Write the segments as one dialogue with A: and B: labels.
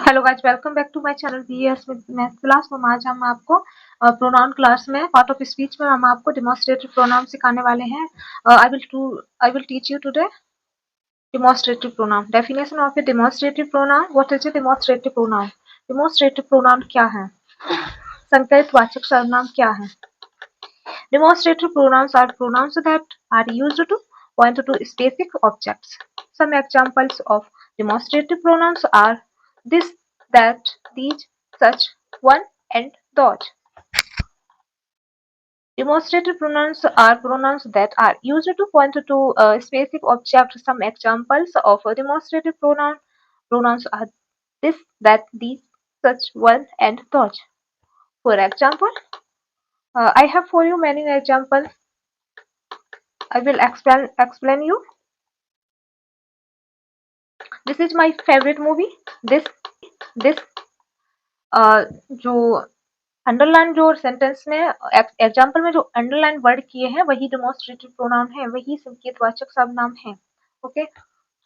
A: Hello guys, welcome back to my channel BS with math class. तो आज हम आपको प्रोनाउन क्लास में पार्ट ऑफ स्पीच में हम आपको डेमोन्स्ट्रेटिव प्रोनाउन सिखाने वाले हैं। I will teach you today demonstrative pronoun. Definition of a demonstrative pronoun. What is a demonstrative pronoun? Demonstrative pronoun क्या है? संकेतवाचक सर्वनाम क्या है? Demonstrative pronouns are pronouns that are used to point to specific objects. Some examples of demonstrative pronouns are this, that, these, such, one, and those. Demonstrative pronouns are pronouns that are used to point to a specific object. Some examples of a demonstrative pronouns are this, that, these, such, one, and those. For example, I have for you many examples. I will explain you. This is my favorite movie. This जो underline जो sentence में example में जो underline word किए हैं वही demonstrative pronoun है, वही संकेतवाचक सर्वनाम है। Okay,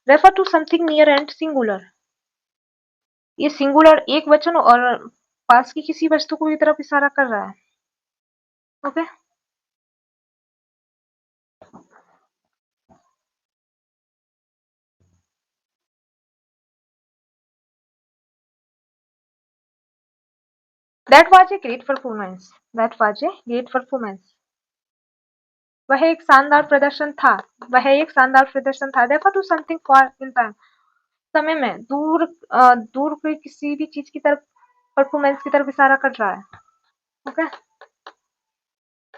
A: refer to something near and singular. ये सिंगुलर एक वचन और पास की किसी वस्तु को की तरफ इशारा कर रहा है। Okay, That was a great performance. That was a great performance. वह एक शानदार प्रदर्शन था। वह एक शानदार प्रदर्शन था। Refer to something far in time. समय में दूर कोई किसी भी चीज की तरफ परफॉर्मेंस की तरफ इशारा कर रहा है। Okay,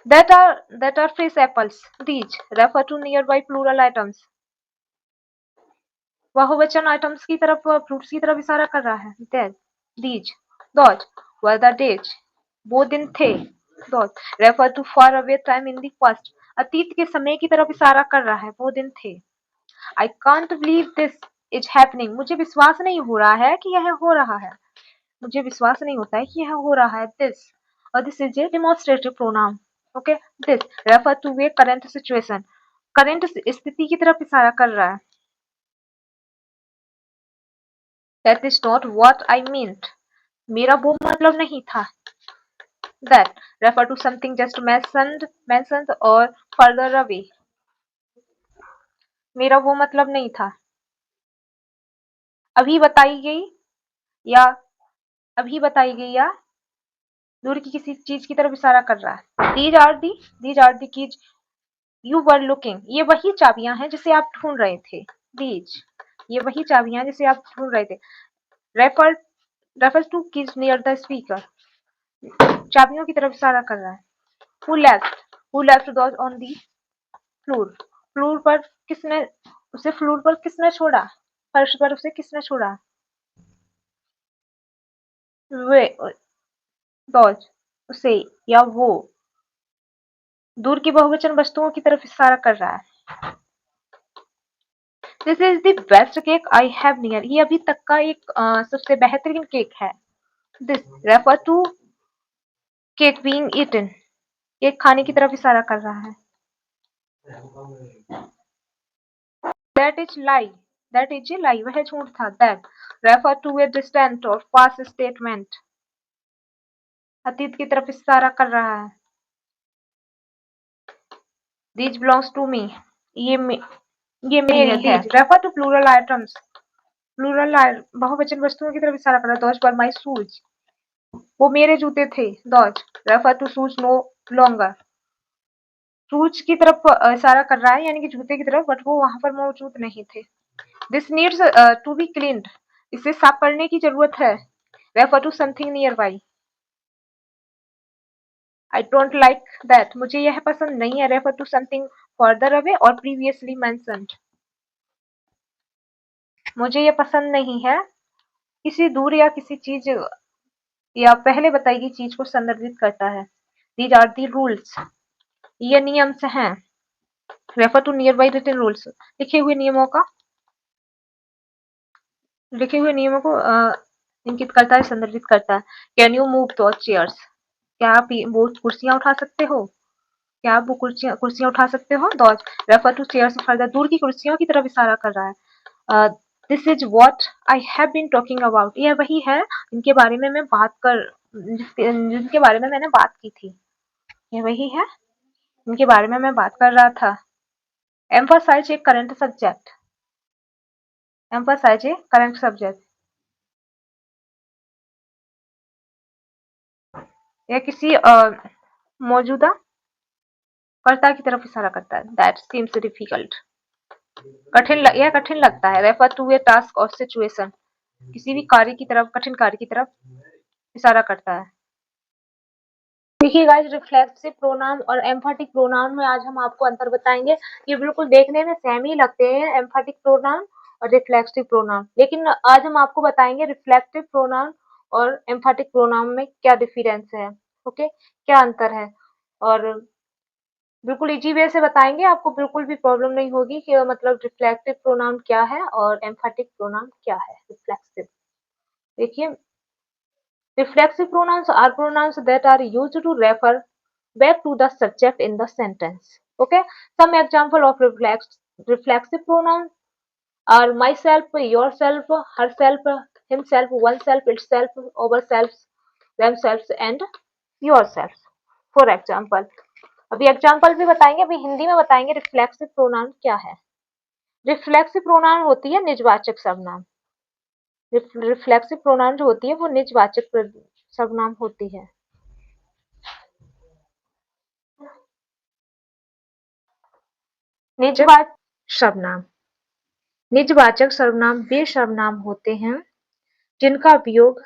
A: that are fresh apples. These refer to nearby plural items. बहुवचन आइटम्स की तरफ फ्रूट्स की तरफ इशारा कर रहा है। These those were the days. वो दिन थे। Those refer to far away time in the past. अतीत के समय की तरफ इशारा कर रहा है। वो दिन थे। I can't believe this is happening. मुझे विश्वास नहीं हो रहा है कि यह हो रहा है। मुझे विश्वास नहीं होता है कि यह हो रहा है। This is a demonstrative pronoun. Okay, this refer to a current situation. Current स्थिति की तरफ इशारा कर रहा है। That is not what I meant. मेरा वो मतलब नहीं था। That refer to something just mentioned or further away. मेरा वो मतलब नहीं था। अभी बताई गई या दूर की किसी चीज की तरफ इशारा कर रहा है। These are the keys you were looking. ये वही चाबियां हैं जिसे आप ढूंढ रहे थे। These ये वही चाबियां हैं जिसे आप ढूंढ रहे थे। Refers to keys near the speaker. चाबियों की तरफ इशारा कर रहा है। Who left those on the floor. Floor पर किसने छोड़ा? फर्श पर उसे किसने छोड़ा? वे those उसे या वो दूर की बहुवचन वस्तुओं की तरफ इशारा कर रहा है। This is the best cake I have near. ये अभी तक का एक सबसे बेहतरीन केक है। This refer to cake being eaten. Cake खाने की तरफ इशारा कर रहा है। That is lie. That is a lie. वह झूठ था। That refer to a distant or past statement. अतीत की तरफ इशारा कर रहा है। These belongs to me. ये मेरी है। Refer to plural items. Plural बहुवचन वस्तुओं की तरफ इशारा कर रहा है। Those were my shoes. वो मेरे जूते थे। Those refer to shoes no longer. Shoes की तरफ इशारा कर रहा है यानी कि जूते की तरफ, बट वो वहां पर मौजूद नहीं थे। This needs to be cleaned. इसे साफ करने की जरूरत है। Refer to something nearby. I don't like that. मुझे यह पसंद नहीं है। Refer to something further away or previously mentioned. मुझे यह पसंद नहीं है किसी दूर या किसी चीज या पहले बताई गई चीज को संदर्भित करता है। These are the rules. ये नियम से हैं। Refer to nearby written rules. लिखे हुए नियमों को इंगित करता है, संदर्भित करता है। Can you move those chairs? क्या आप वो कुर्सियां उठा सकते हो? क्या आप वो कुर्सियां उठा सकते हो? Those refer to chairs further. दूर की कुर्सियों की तरफ इशारा कर रहा है। This is what I have been talking about. यह वही है इनके बारे में मैं जिनके बारे में मैंने बात की थी। ये वही है इनके बारे में मैं बात कर रहा था। एम्फसाइज ए करंट सब्जेक्ट। एम्फसाइज ए करंट सब्जेक्ट। यह किसी मौजूदा कर्ता की तरफ इशारा करता है। That seems difficult. यह कठिन लगता है। रेफर टू ए टास्क और सिचुएशन। किसी भी कार्य की तरफ, कठिन कार्य की तरफ इशारा करता है। देखिए गाइस, रिफ्लेक्सिव प्रोनाउन और एम्फेटिक प्रोनाउन में आज हम आपको अंतर बताएंगे। ये बिल्कुल देखने में सेम ही लगते हैं, एम्फेटिक प्रोनाउन और रिफ्लेक्सिव प्रोनाउन, लेकिन आज हम आपको बताएंगे रिफ्लेक्टिव प्रोनाउन और एम्फेटिक प्रोनाउन में क्या डिफरेंस है। ओके, क्या अंतर है, और बिल्कुल इजी वे से बताएंगे, आपको बिल्कुल भी प्रॉब्लम नहीं होगी कि मतलब रिफ्लेक्टिव प्रोनाउन क्या है और एम्फेटिक प्रोनाउन क्या है। रिफ्लेक्सिव, देखिए, reflexive pronouns are pronouns that are used to refer back to the subject in the sentence. Okay, some example of reflexive pronouns are myself, yourself, herself, himself, oneself, itself, ourselves, themselves and yourself. For example, अभी example भी बताएंगे, अभी हिंदी में बताएंगे reflexive pronoun क्या है। Reflexive pronoun होती है निजवाचक सर्वनाम। रिफ्लेक्सिव प्रोनाउन जो होती है वो निजवाचक सर्वनाम होती है। निजवाचक सर्वनाम। निजवाचक सर्वनाम वे सर्वनाम होते हैं जिनका उपयोग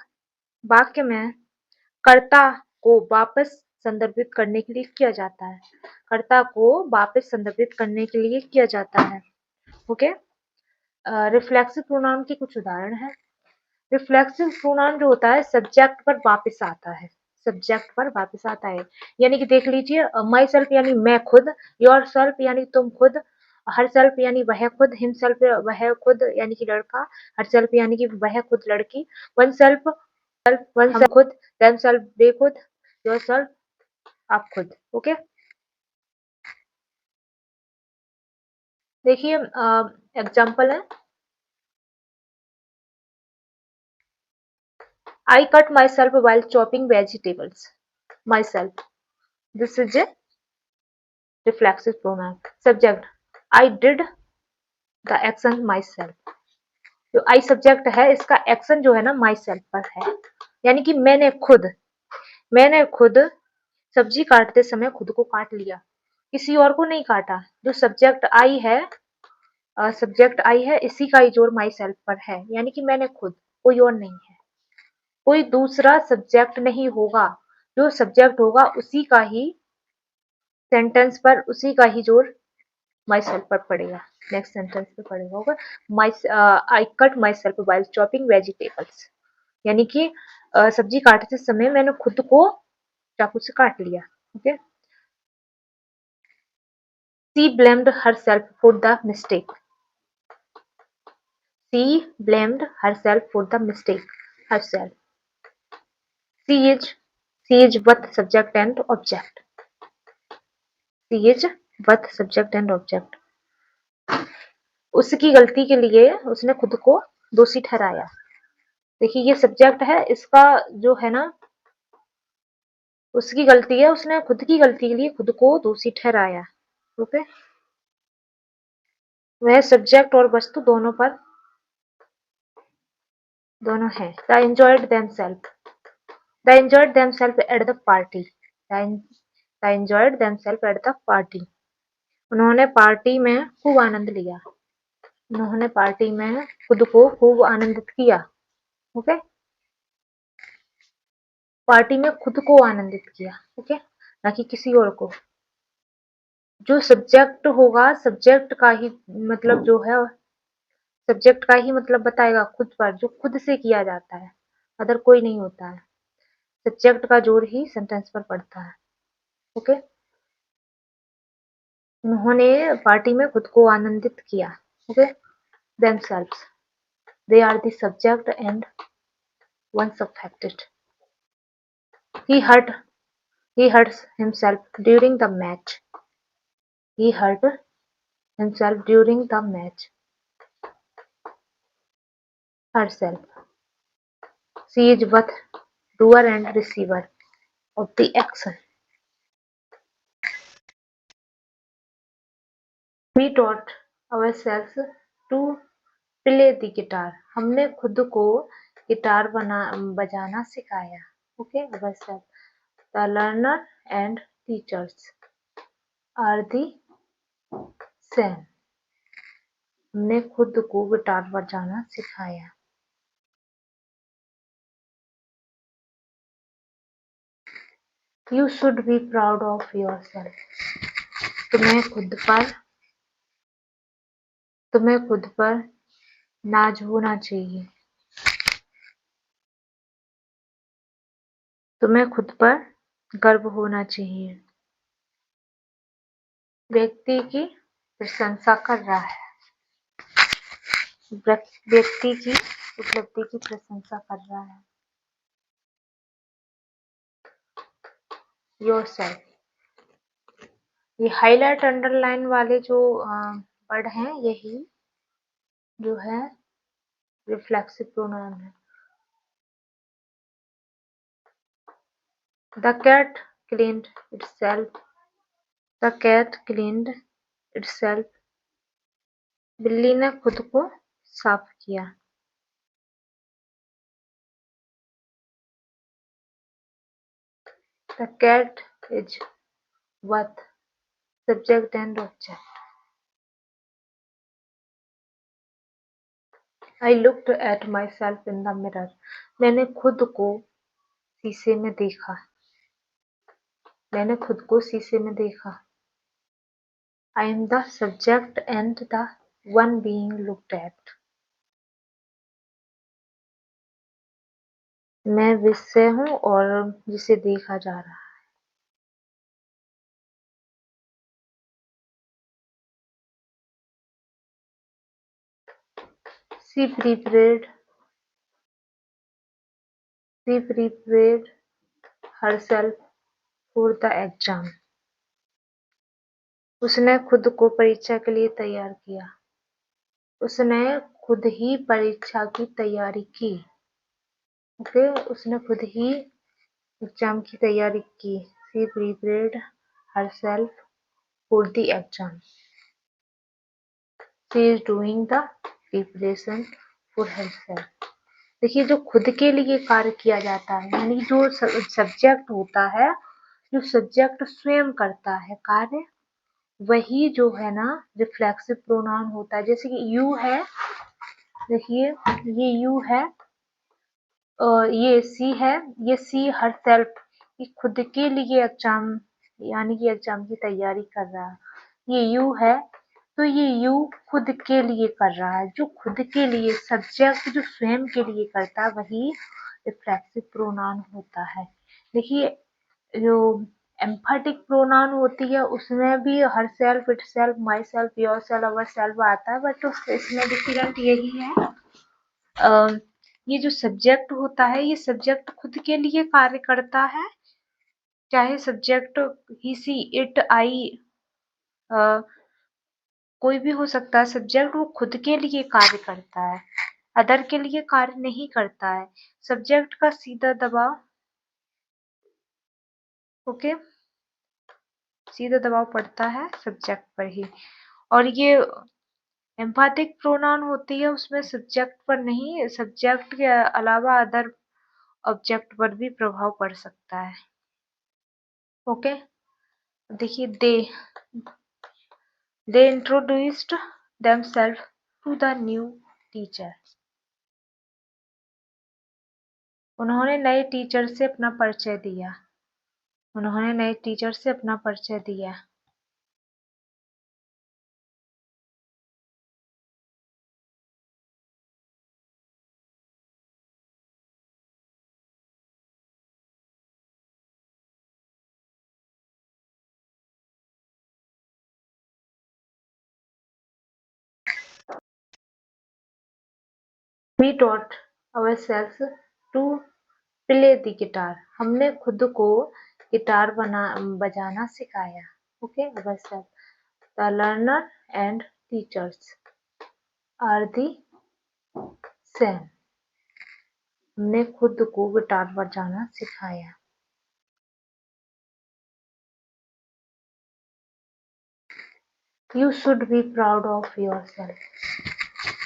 A: वाक्य में कर्ता को वापस संदर्भित करने के लिए किया जाता है। कर्ता को वापस संदर्भित करने के लिए किया जाता है। ओके, रिफ्लेक्सिव प्रोनाउन के कुछ उदाहरण हैं। रिफ्लेक्सिव प्रोनाउन जो होता है सब्जेक्ट पर वापस आता है। सब्जेक्ट पर वापस आता है, यानी कि देख लीजिए, माई सेल्फ यानी मैं खुद, योर सेल्फ यानी तुम खुद, हर सेल्फ यानी वह खुद, हिम सेल्फ वह खुद यानी कि लड़का, हर सेल्फ यानी कि वह खुद लड़की, वन सेल्फ वन सेल्फ खुद, देम सेल्फ वे खुद, योर सेल्फ आप खुद। ओके, देखिए एग्जाम्पल है, I cut myself while chopping vegetables. Myself. This is a reflexive pronoun. Subject. I did the action myself. जो I सब्जेक्ट है इसका एक्शन जो है ना myself पर है, यानी कि मैंने खुद सब्जी काटते समय खुद को काट लिया, किसी और को नहीं काटा। जो सब्जेक्ट I है, सब्जेक्ट I है, इसी का ही जोर myself पर है, यानी कि मैंने खुद, कोई और नहीं है, कोई दूसरा सब्जेक्ट नहीं होगा। जो सब्जेक्ट होगा उसी का ही सेंटेंस पर, उसी का ही जोर माई सेल्फ पर पड़ेगा। नेक्स्ट सेंटेंस पे पड़ेगा होगा my I cut myself while chopping vegetables, यानी कि सब्जी काटते समय मैंने खुद को चाकू से काट लिया। Okay, she blamed herself for the mistake. She blamed herself for the mistake. Herself. She is both subject and object. She is both subject and object. उसकी गलती के लिए उसने खुद को दोषी ठहराया। देखिए ये सब्जेक्ट है, इसका जो है ना उसकी गलती है, उसने खुद की गलती के लिए खुद को दोषी ठहराया। ओके, वह सब्जेक्ट और वस्तु दोनों है। They enjoyed themselves at the party. They enjoyed themselves at the party. उन्होंने पार्टी में खूब आनंद लिया। उन्होंने पार्टी में खुद को खूब आनंदित किया। ओके, पार्टी में खुद को आनंदित किया। ओके, ना कि किसी और को। जो सब्जेक्ट होगा, सब्जेक्ट का ही मतलब जो है, सब्जेक्ट का ही मतलब बताएगा खुद पर, जो खुद से किया जाता है, अदर कोई नहीं होता है। सब्जेक्ट का जोर ही सेंटेंस पर पड़ता है। ओके, उन्होंने पार्टी में खुद को आनंदित किया। Okay, themselves, they are the subject and once affected. He hurt himself during the match. He hurt himself during the match. herself. She is both doer and receiver of the action. We taught ourselves to play the guitar. हमने खुद को guitar बजाना सिखाया. Okay, ourselves. The learner and teachers are the same. हमने खुद को guitar बजाना सिखाया. You should be proud of yourself. तुम्हें खुद पर नाज होना चाहिए. तुम्हें खुद पर गर्व होना चाहिए. व्यक्ति की प्रशंसा कर रहा है. व्यक्ति की उपलब्धि की प्रशंसा कर रहा है. Yourself. ये हाईलाइट अंडरलाइन वाले जो वर्ड हैं यही जो है रिफ्लेक्सिव प्रोनाउन है. The cat cleaned itself. The cat cleaned itself. बिल्ली ने खुद को साफ किया. The cat is both subject and object. I looked at myself in the mirror. मैंने खुद को शीशे में देखा. मैंने खुद को शीशे में देखा. I am the subject and the one being looked at. मैं विषय हूँ और जिसे देखा जा रहा है. She prepared herself for the exam. उसने खुद को परीक्षा के लिए तैयार किया. उसने खुद ही परीक्षा की तैयारी की. ओके, उसने खुद ही एग्जाम की तैयारी की. She prepared herself for the exam. She is doing the preparation for herself. देखिए, जो खुद के लिए कार्य किया जाता है यानी जो सब्जेक्ट होता है, जो सब्जेक्ट स्वयं करता है कार्य, वही जो है ना रिफ्लेक्सिव प्रोनाउन होता है. जैसे कि यू है, देखिए ये यू है, ये सी है, ये सी हर सेल्फ, ये खुद के लिए एग्जाम यानी कि एग्जाम की तैयारी कर रहा है. ये यू है तो ये यू खुद के लिए कर रहा है. जो खुद के लिए सब्जेक्ट जो स्वयं के लिए करता है वही रिफ्लेक्सिव प्रोनाउन होता है. देखिए, जो एम्फेटिक प्रोनाउन होती है उसमें भी her self, it self, my self, your self, our self आता है, बट इसमें डिफरेंट यही है. ये जो सब्जेक्ट होता है ये सब्जेक्ट खुद के लिए कार्य करता है. चाहे सब्जेक्ट ही, सी, इट, आई कोई भी हो सकता है. सब्जेक्ट वो खुद के लिए कार्य करता है, अदर के लिए कार्य नहीं करता है. सब्जेक्ट का सीधा दबाव, ओके, सीधा दबाव पड़ता है सब्जेक्ट पर ही. और ये एम्फेटिक प्रोनाउन होती है उसमें सब्जेक्ट पर नहीं, सब्जेक्ट के अलावा अदर ऑब्जेक्ट पर भी प्रभाव पड़ सकता है. ओके, देखिए they introduced themselves to the new teacher. उन्होंने नए टीचर से अपना परिचय दिया. उन्होंने नए टीचर से अपना परिचय दिया. We taught ourselves to play the guitar. हमने खुद को गिटार बजाना सिखाया. Okay, ourselves. The learner and teachers are the same. हमने खुद को गिटार बजाना सिखाया। You should be proud of yourself.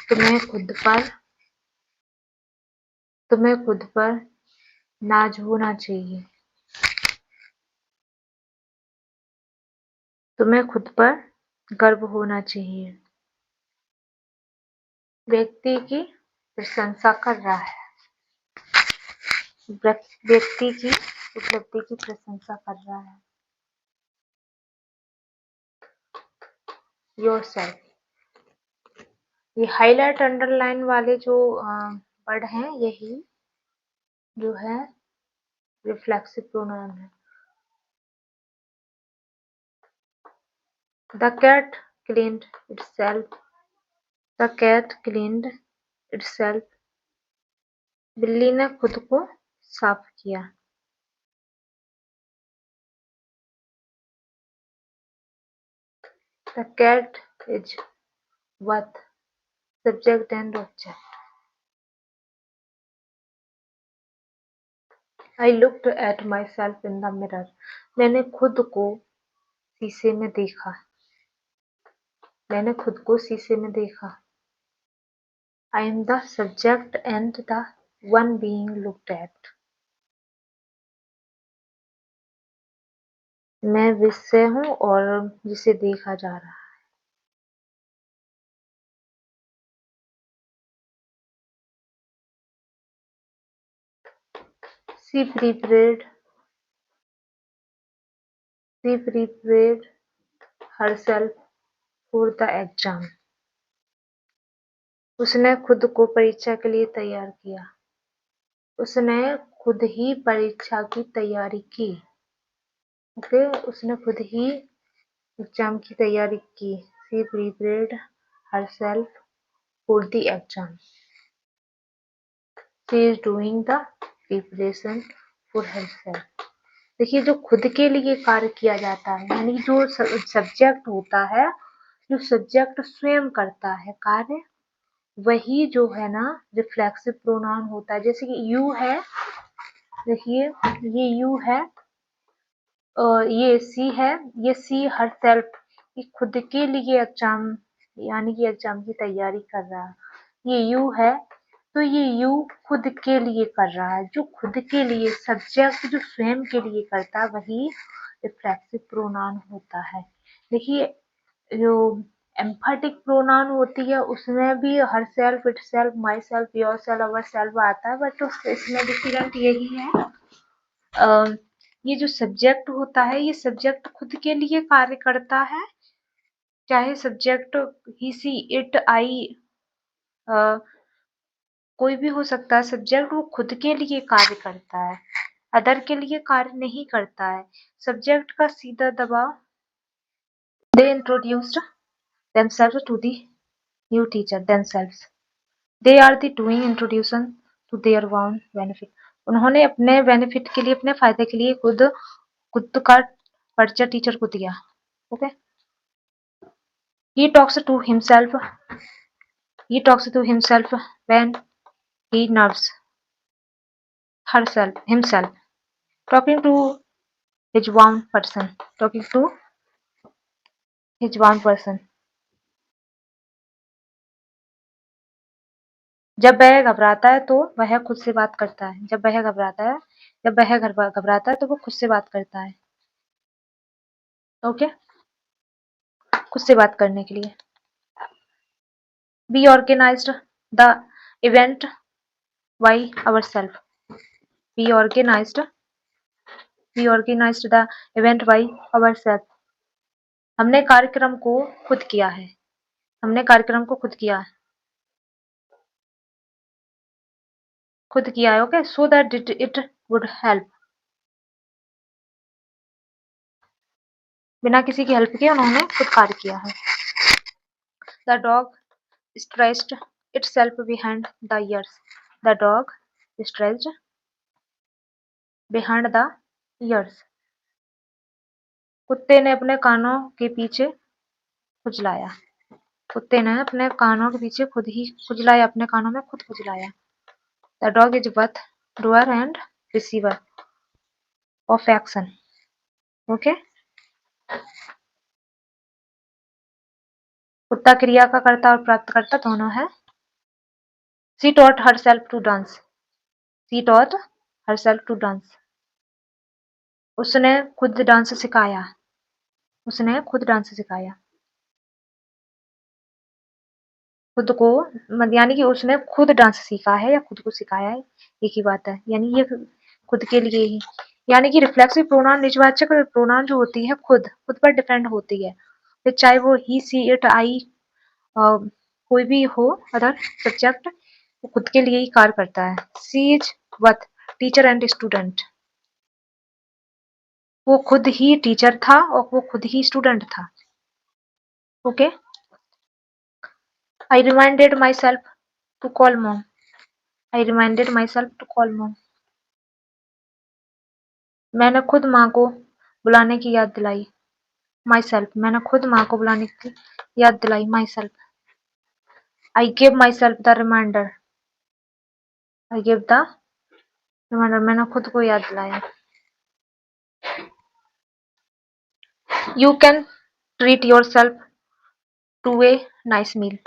A: तुम्हें खुद पर नाज होना चाहिए। तुम्हें खुद पर गर्व होना चाहिए। व्यक्ति की प्रशंसा कर रहा है। व्यक्ति की उपलब्धि की प्रशंसा कर रहा है। Yourself. ये हाईलाइट अंडरलाइन वाले जो वर्ड हैं यही जो है रिफ्लेक्सिव प्रोनाउन है। The cat cleaned itself. The cat cleaned itself. बिल्ली ने खुद को साफ किया। The cat is both subject and object. I looked at myself in the mirror. मैंने खुद को शीशे में देखा। मैंने खुद को शीशे में देखा। I am the subject and the one being looked at. मैं विषय हूँ और जिसे देखा जा रहा है। She prepared herself for the exam. उसने खुद को परीक्षा के लिए तैयार किया। उसने खुद ही परीक्षा की तैयारी की। ओके, उसने खुद ही एग्जाम की तैयारी की। She prepared herself for the exam. She is doing the preparation for herself. देखिए, जो खुद के लिए कार्य किया जाता है यानी जो सब्जेक्ट होता है, जो सब्जेक्ट स्वयं करता है कार्य, वही जो है ना रिफ्लेक्सिव प्रोनाउन होता है। जैसे कि यू है, देखिए ये यू है और ये सी है, ये सी हर सेल्फ, ये खुद के लिए एग्जाम यानी कि एग्जाम की तैयारी कर रहा है। ये यू है तो ये यू खुद के लिए कर रहा है। जो खुद के लिए सब्जेक्ट जो स्वयं के लिए करता है वही रिफ्लेक्सिव प्रोनाउन होता है। देखिए, जो एम्फेटिक प्रोनाउन होती है उसमें भी her self, it self, my self, your self, our self आता है, बट इसमें डिफरेंट यही है। ये जो सब्जेक्ट होता है ये सब्जेक्ट खुद के लिए कार्य करता है, चाहे सब्जेक्ट ही, सी, इट, आई कोई भी हो सकता है। सब्जेक्ट वो खुद के लिए कार्य करता है, अदर के लिए कार्य नहीं करता है। सब्जेक्ट का सीधा दबाव, they introduced themselves to the new teacher themselves. They are the doing introduction to their own benefit. उन्होंने अपने बेनिफिट के लिए, अपने फायदे के लिए खुद का परिचय टीचर को दिया। Okay, he talks to himself when he nerves himself, talking to his own person. जब वह घबराता है तो वह खुद से बात करता है। जब वह घबराता है तो वो खुद से बात करता है। ओके, खुद से बात करने के लिए। We organized the event by ourselves. We organized the event by ourselves. हमने कार्यक्रम को खुद किया है। Okay, so that it would help. बिना किसी की हेल्प के उन्होंने खुद कार्य किया है। The dog stretched itself behind the ears. The dog stretched behind the ears. कुत्ते ने अपने कानों के पीछे खुजलाया। कुत्ते ने अपने कानों के पीछे खुद ही खुजलाया, अपने कानों में खुद खुजलाया। The dog is both doer and receiver of action. Okay. कुत्ता क्रिया का कर्ता और प्राप्तकर्ता दोनों है. She taught herself to dance. She taught herself to dance. उसने खुद डांस सिखाया. उसने खुद डांस सिखाया. खुद को यानी कि उसने खुद डांस सीखा है या खुद को सिखाया है, एक ही बात है. यानी ये खुद के लिए ही. यानी कि रिफ्लेक्सिव प्रोनाउन निजवाचक प्रोनाउन जो होती है खुद पर डिपेंड होती है. फिर चाहे वो ही, सी, इट, आई कोई भी हो अदर सब्जेक्ट, वो खुद के लिए ही कार्य करता है. She is what teacher and student. वो खुद ही टीचर था और वो खुद ही स्टूडेंट था. Okay. I reminded myself to call mom. I reminded myself to call mom. मैंने खुद माँ को बुलाने की याद दिलाई. Myself. मैंने खुद माँ को बुलाने की याद दिलाई. Myself. I gave myself the reminder. I gave the reminder. मैंने खुद को याद दिलाया. You can treat yourself to a nice meal.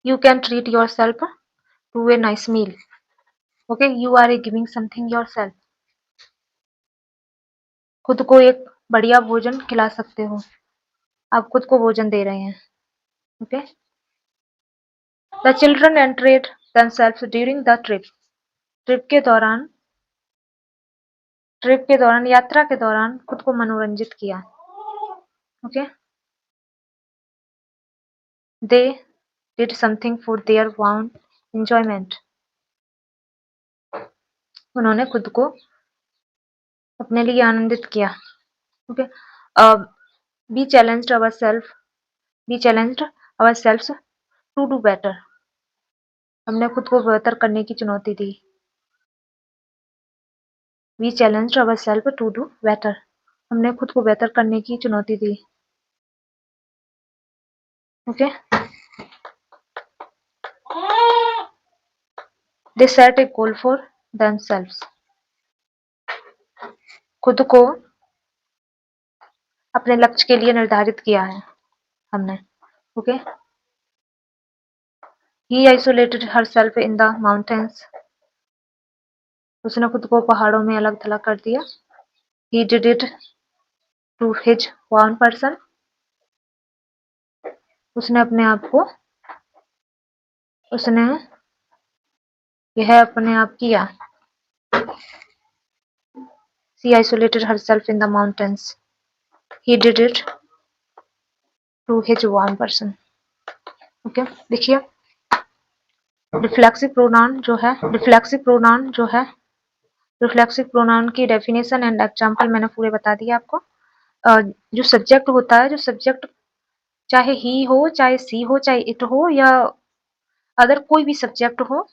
A: You can treat yourself to a nice meal. Okay. You are giving something yourself. खुद को एक बढ़िया भोजन खिला सकते हो. आप खुद को भोजन दे रहे हैं. Okay. The children entertained themselves during the trip. Trip के दौरान यात्रा के दौरान खुद को मनोरंजित किया. Okay. They did something for their own enjoyment. उन्होंने खुद को अपने लिए आनंदित किया. Okay. We challenged ourselves to do better. हमने खुद को बेहतर करने की चुनौती दी. We challenged ourselves to do better. हमने खुद को बेहतर करने की चुनौती दी. Okay. They set a goal for themselves. खुद को अपने लक्ष्य के लिए निर्धारित किया है हमने. Okay. He isolated herself in the mountains. उसने खुद को पहाड़ों में अलग थलग कर दिया. He did it to his own person. उसने अपने आप किया. She isolated herself in the mountains. He did it to his own person. Okay. देखिए रिफ्लेक्सिव प्रोनाउन की डेफिनेशन एंड एग्जांपल मैंने पूरे बता दिए आपको. जो सब्जेक्ट होता है, जो सब्जेक्ट चाहे ही हो, चाहे सी हो, चाहे इट हो या अदर कोई भी सब्जेक्ट हो,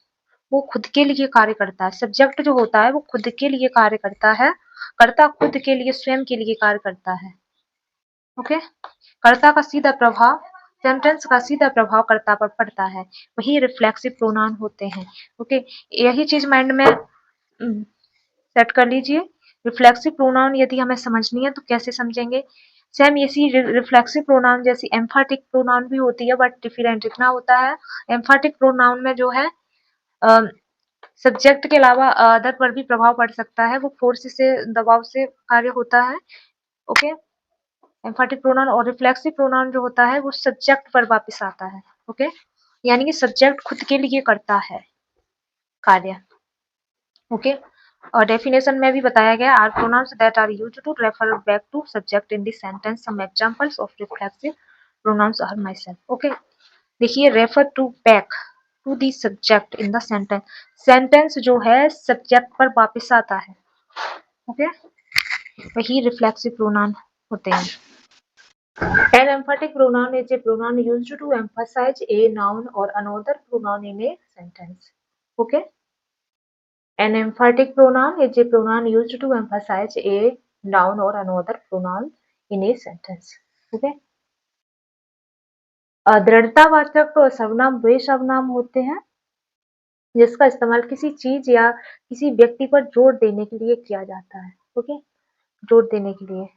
A: वो खुद के लिए कार्य करता है. सब्जेक्ट जो होता है वो खुद के लिए कार्य करता है. कर्ता खुद के लिए, स्वयं के लिए कार्य करता है. ओके. कर्ता का सीधा प्रभाव, सेंटेंस का सीधा प्रभाव कर्ता पर पड़ता है. वही रिफ्लेक्सिव प्रोनाउन होते हैं. ओके. यही चीज माइंड में सेट कर लीजिए. रिफ्लेक्सिव प्रोनाउन यदि हमें समझनी है तो कैसे समझेंगे. सेम इसी रिफ्लेक्सिव प्रोनाउन जैसी एम्फाटिक प्रोनाउन भी होती है, बट डिफरेंट इतना होता है. एम्फाटिक प्रोनाउन में जो है सब्जेक्ट के अलावा अदर पर भी प्रभाव पड़ सकता है. वो फोर्स से, दबाव से कार्य होता है. ओके. एम्फाटिक प्रोनाउन और रिफ्लेक्सिव प्रोनाउन जो होता है वो सब्जेक्ट पर वापस आता है. ओके. यानी कि सब्जेक्ट खुद के लिए करता है कार्य. ओके. और डेफिनेशन में भी बताया गया, are pronouns that are used to refer back to subject in the sentence. Some examples of reflexive pronouns are myself. Okay. देखिए refer to back to the subject in the sentence. Sentence जो है subject पर वापस आता है. Okay. वही reflexive pronoun होते हैं. An emphatic pronoun is a pronoun used to emphasize a noun or another pronoun in a sentence. Okay. An emphatic pronoun is a pronoun used to emphasize a noun or another pronoun in a sentence. Okay. दृढ़तावाचक सर्वनाम वे सर्वनाम होते हैं जिसका इस्तेमाल किसी चीज या किसी व्यक्ति पर जोर देने के लिए किया जाता है। ओके, जोर देने के लिए,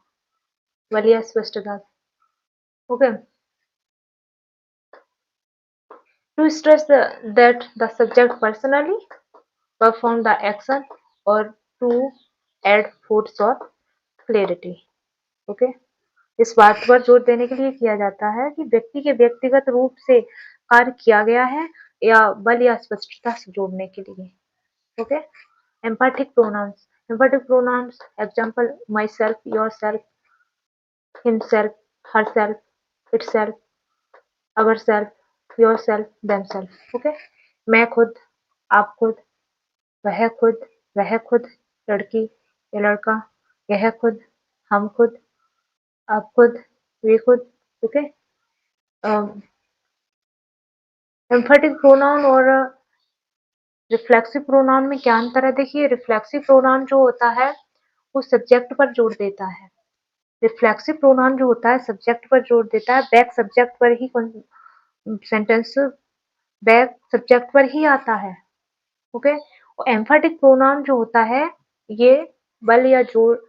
A: वाली स्पष्टता। Okay, to stress that the subject personally perform the action or to add force or clarity. Okay, इस बात पर जोर देने के लिए किया जाता है कि व्यक्ति के व्यक्तिगत रूप से कार्य किया गया है या बल या स्पष्टता से जोड़ने के लिए। Okay, emphatic pronouns, emphatic pronouns example myself, yourself, himself, herself, itself, ourself, yourself, themself. Okay, मैं खुद, आप खुद, वह खुद, वह खुद, लड़की या लड़का, यह खुद, हम खुद, आप खुद, वे खुद। ओके, एम्फेटिक प्रोनाउन और रिफ्लेक्सिव प्रोनाउन में क्या अंतर है? देखिए, रिफ्लेक्सिव प्रोनाउन जो होता है वो सब्जेक्ट पर जोर देता है। रिफ्लेक्सिव प्रोनाउन जो होता है सब्जेक्ट पर जोर देता है, बैक सब्जेक्ट पर ही सेंटेंस बैक सब्जेक्ट पर ही आता है। ओके, और एम्फेटिक प्रोनाउन जो होता है ये बल या जोर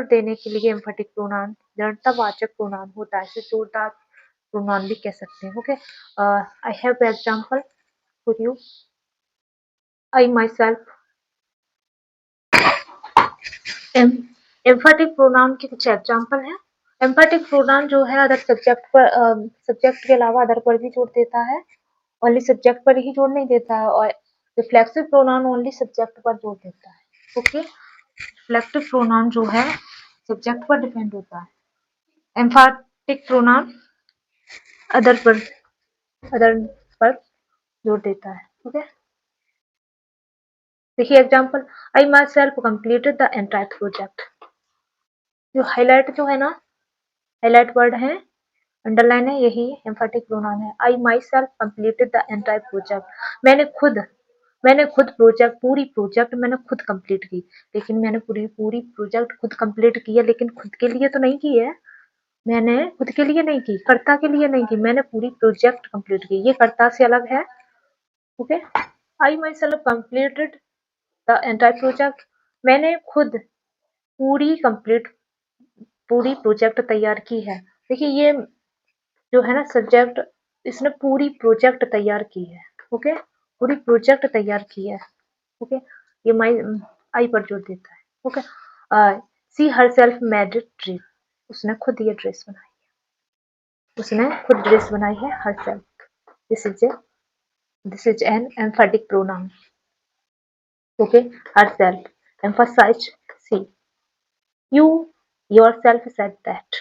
A: देने के लिए एम्फेटिक प्रोनाउन दृढ़तावाचक प्रोनाउन होता है, इसे जोरदार प्रोनाउन भी कह सकते हैं। Okay, I have example for you, I my self. Emphatic pronoun के कुछ एग्जांपल हैं। एम्फेटिक प्रोनाउन जो है अदर सब्जेक्ट के अलावा अदर पर भी जोर देता है, ओनली सब्जेक्ट पर ही जोर नहीं देता है, और रिफ्लेक्सिव प्रोनाउन ओनली सब्जेक्ट पर जोर देता है। ओके, रिफ्लेक्टिव प्रोनाउन जो है सब्जेक्ट पर डिपेंड होता है। एम्फेटिक प्रोनाउन अदर पर जोर देता है। ओके, देखिए example, I myself completed the entire project. जो हाईलाइट जो है ना, हाईलाइट वर्ड है, अंडरलाइन है, यही एम्फेटिक प्रोनाउन है। I myself completed the entire project. मैंने खुद पूरी प्रोजेक्ट मैंने खुद कंप्लीट की। लेकिन मैंने पूरी प्रोजेक्ट खुद कंप्लीट की है, लेकिन खुद के लिए तो नहीं की है। मैंने खुद के लिए नहीं की, कर्ता के लिए नहीं की, मैंने पूरी प्रोजेक्ट कंप्लीट की, ये कर्ता से अलग है। Okay, I myself completed the entire project. मैंने खुद पूरी प्रोजेक्ट तैयार की है। देखिए ये जो है ना सब्जेक्ट, इसने पूरी प्रोजेक्ट तैयार की है। ओके, पूरी प्रोजेक्ट तैयार की है। ओके, ये आई पर जोर देता है। ओके, सी हर सेल्फ मेड ड्रेस। उसने खुद ये ड्रेस बनाई है, उसने खुद ड्रेस बनाई है, herself. This is an emphatic pronoun. Okay, herself emphasize she, you yourself said that,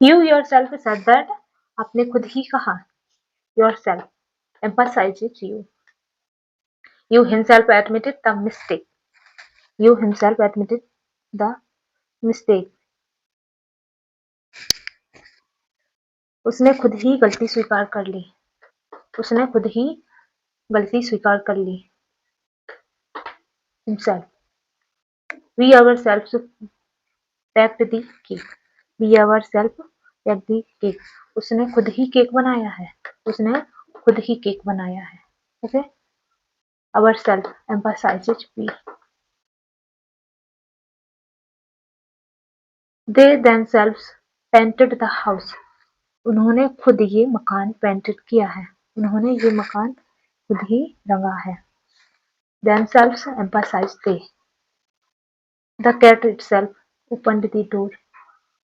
A: you yourself said that, आपने खुद ही कहा, yourself emphasizes you himself admitted the mistake, you himself admitted the mistake, उसने खुद ही गलती स्वीकार कर ली, उसने खुद ही गलती स्वीकार कर ली, himself, we ourselves baked the cake, we ourselves baked the cake, उसने खुद ही केक बनाया है, उसने खुद ही केक बनाया है। Okay, ourself emphasizes we, they themselves painted the house, उन्होंने खुद ये मकान पेंटेड किया है, उन्होंने ये मकान खुद ही रंगा है। themselves emphasize they, the cat itself opened the door,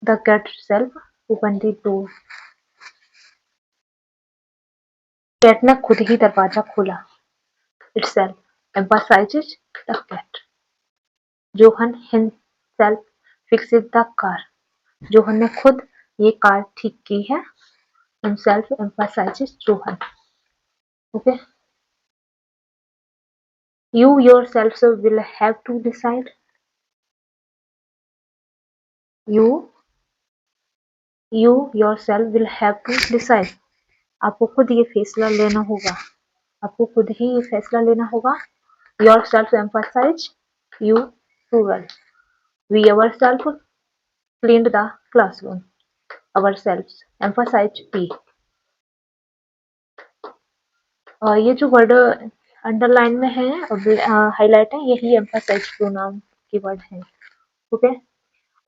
A: the cat itself opened the door, cat ने खुद ही दरवाजा खोला, itself emphasizes the cat, John himself fixed the car, John ने खुद ये कार ठीक की है, himself emphasizes John. Okay, you yourselves will have to decide, you yourself will have to decide, आपको खुद ये फैसला लेना होगा, आपको खुद ही ये फैसला लेना होगा। yourself emphasize you plural, we ourselves cleaned the classroom, ourselves, emphasize P। ये जो वर्ड अंडरलाइन में है, हाईलाइट है, यही एम्फासाइज प्रोनाउन की वर्ड है। ओके,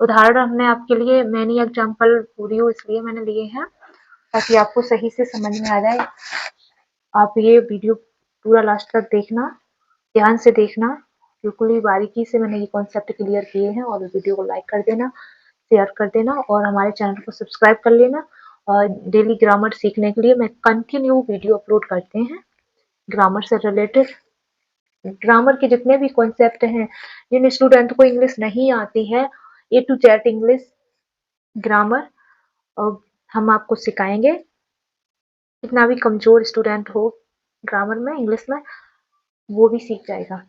A: उदाहरण हमने आपके लिए मैनी एग्जाम्पल पूरी इसलिए मैंने लिए हैं ताकि आपको सही से समझ में आ जाए। आप ये वीडियो पूरा लास्ट तक देखना, ध्यान से देखना, बिल्कुल ही बारीकी से मैंने ये कॉन्सेप्ट क्लियर किए हैं। और वीडियो को लाइक कर देना, शेयर कर देना और हमारे चैनल को सब्सक्राइब कर लेना। और डेली ग्रामर सीखने के लिए मैं कंटिन्यू वीडियो अपलोड करते हैं ग्रामर से रिलेटेड। ग्रामर के जितने भी कॉन्सेप्ट हैं, जिन स्टूडेंट को इंग्लिश नहीं आती है, ए टू जेड इंग्लिश ग्रामर हम आपको सिखाएंगे। कितना भी कमजोर स्टूडेंट हो ग्रामर में, इंग्लिश में, वो भी सीख जाएगा।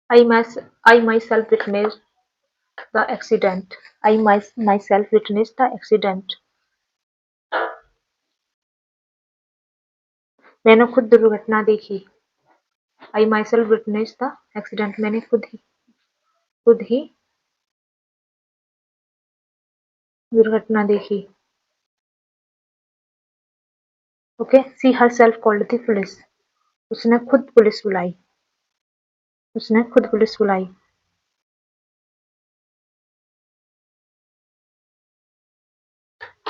A: I myself witnessed the accident. Myself witnessed the accident. मैंने खुद दुर्घटना देखी। I myself witnessed the accident. मैंने खुद ही दुर्घटना देखी। Okay, she herself called the police. उसने खुद पुलिस बुलाई। उसने खुद पुलिस बुलाई।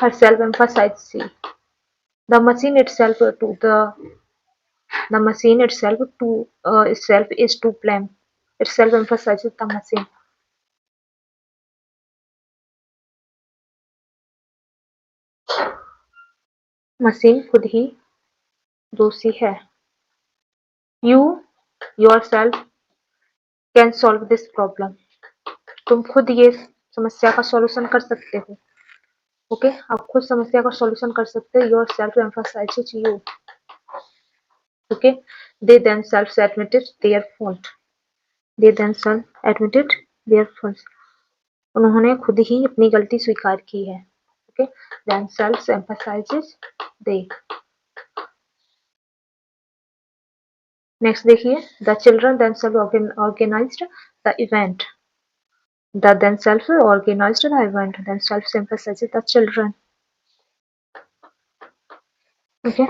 A: Herself emphasized she. The machine itself is to blame. Itself emphasizes the machine. Machine खुद ही दोषी है। You yourself can solve this problem. तुम खुद ये समस्या का सॉल्यूशन कर सकते हो। ओके, आप खुद समस्या का सॉल्यूशन कर सकते हो। Yourself emphasizes you. Okay, they themselves admitted their fault. They themselves admitted their fault. उन्होंने खुद ही अपनी गलती स्वीकार की है। Okay, themselves emphasizes they. Next देखिए, the children themselves organized the event. The themselves organized the event. Themselves emphasizes the children. Okay,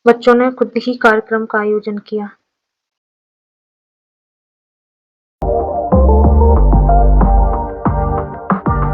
A: बच्चों ने खुद ही कार्यक्रम का आयोजन किया।